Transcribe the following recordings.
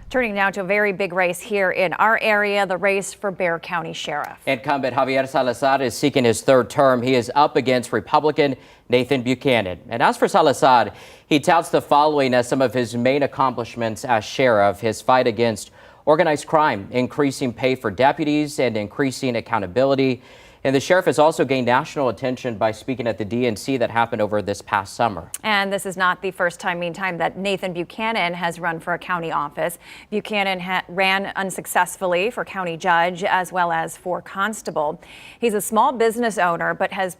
Turning now to a very big race here in our area, the race for Bexar County Sheriff. Incumbent Javier Salazar is seeking his third term. He is up against Republican Nathan Buchanan. And as for Salazar, he touts the following as some of his main accomplishments as sheriff: his fight against organized crime, increasing pay for deputies, and increasing accountability. And the sheriff has also gained national attention by speaking at the DNC that happened over this past summer. And this is not the first time, meantime, that Nathan Buchanan has run for a county office. Buchanan ran unsuccessfully for county judge as well as for constable. He's a small business owner, but has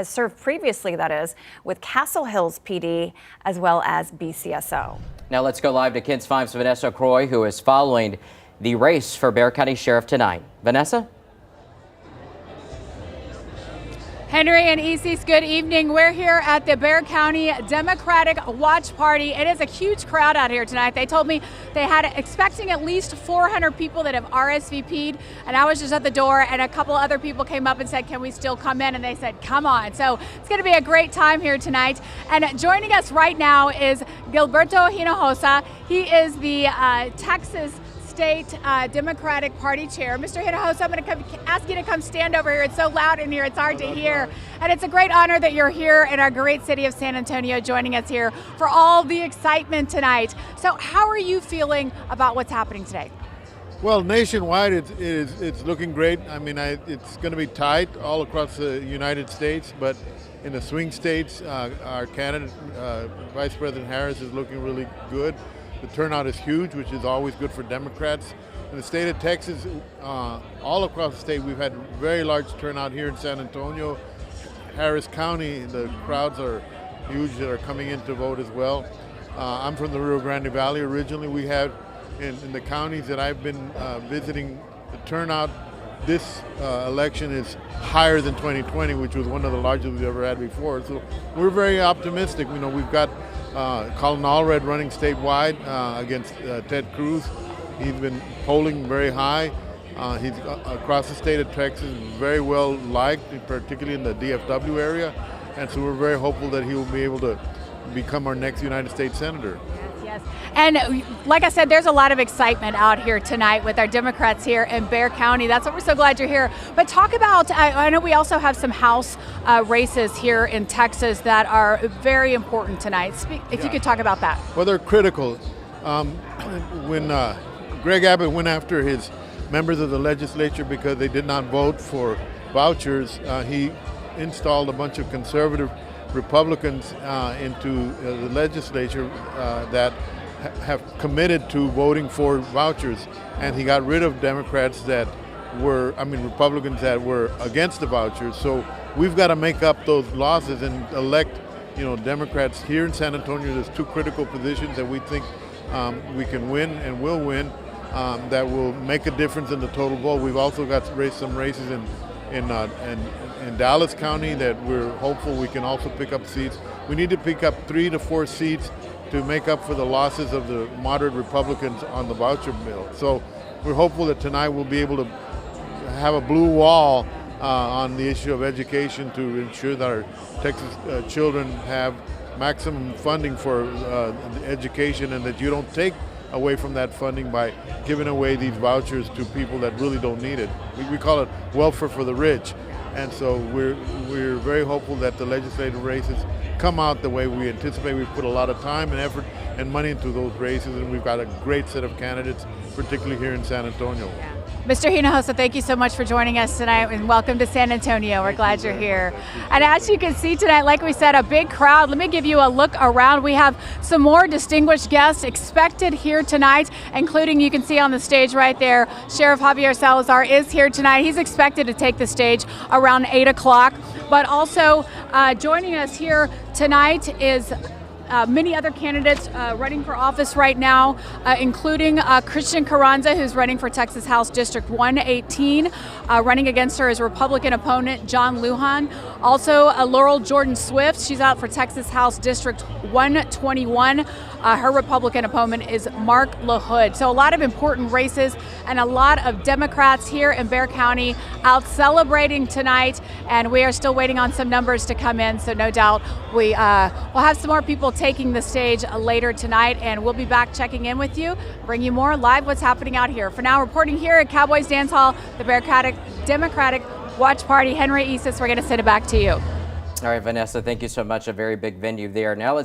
served previously, that is, with Castle Hills PD as well as BCSO. Now let's go live to KENS 5's Vanessa Croy, who is following the race for Bexar County Sheriff tonight. Vanessa? Henry and Isis, good evening. We're here at the Bexar County Democratic Watch Party. It is a huge crowd out here tonight. They told me they had expecting at least 400 people that have RSVP'd, and I was just at the door, and a couple other people came up and said, can we still come in? And they said, come on. So it's going to be a great time here tonight. And joining us right now is Gilberto Hinojosa. He is the Texas State Democratic Party Chair. Mr. Hinojosa, I'm going to ask you to come stand over here. It's so loud in here, it's hard to hear. And it's a great honor that you're here in our great city of San Antonio joining us here for all the excitement tonight. So how are you feeling about what's happening today? Well, nationwide, it's looking great. I mean, it's going to be tight all across the United States, but in the swing states, our candidate, Vice President Harris, is looking really good. The turnout is huge, which is always good for Democrats. In the state of Texas, all across the state, we've had very large turnout here in San Antonio. Harris County, the crowds are huge that are coming in to vote as well. I'm from the Rio Grande Valley originally. We have, in the counties that I've been visiting, the turnout this election is higher than 2020, which was one of the largest we've ever had before. So we're very optimistic. You know, we've got Colin Allred running statewide against Ted Cruz. He's been polling very high. He's across the state of Texas, very well liked, particularly in the DFW area. And so we're very hopeful that he will be able to become our next United States Senator. Yes. And like I said, there's a lot of excitement out here tonight with our Democrats here in Bexar County. That's what we're so glad you're here. But talk about, I know we also have some House races here in Texas that are very important tonight. If you could talk about that. Well, they're critical. When Greg Abbott went after his members of the legislature because they did not vote for vouchers, he installed a bunch of conservative Republicans into the legislature that have committed to voting for vouchers, and he got rid of Democrats that were, Republicans that were against the vouchers. So we've got to make up those losses and elect, Democrats here in San Antonio. There's two critical positions that we think we can win and will win that will make a difference in the total vote. We've also got some races in Dallas County that we're hopeful we can also pick up seats. We need to pick up 3 to 4 seats to make up for the losses of the moderate Republicans on the voucher bill. So we're hopeful that tonight we'll be able to have a blue wall on the issue of education to ensure that our Texas children have maximum funding for education, and that you don't take away from that funding by giving away these vouchers to people that really don't need it. We call it welfare for the rich. And so we're very hopeful that the legislative races come out the way we anticipate. We've put a lot of time and effort and money into those races, and we've got a great set of candidates, particularly here in San Antonio. Yeah. Mr. Hinojosa, thank you so much for joining us tonight, and welcome to San Antonio. We're glad you're here. And as you can see tonight, like we said, a big crowd. Let me give you a look around. We have some more distinguished guests expected here tonight, including, you can see on the stage right there, Sheriff Javier Salazar is here tonight. He's expected to take the stage around 8 o'clock. But also joining us here tonight is many other candidates running for office right now, including Christian Carranza, who's running for Texas House District 118. Running against her is Republican opponent John Lujan. Also, Laurel Jordan Swift, she's out for Texas House District 121. Her Republican opponent is Mark LaHood. So a lot of important races and a lot of Democrats here in Bexar County out celebrating tonight, and we are still waiting on some numbers to come in, so no doubt we'll have some more people taking the stage later tonight, and we'll be back checking in with you, bring you more live what's happening out here. For now, reporting here at Cowboys Dance Hall, the Democratic Watch Party, Henry Isis, we're going to send it back to you. All right, Vanessa, thank you so much. A very big venue there. Now let's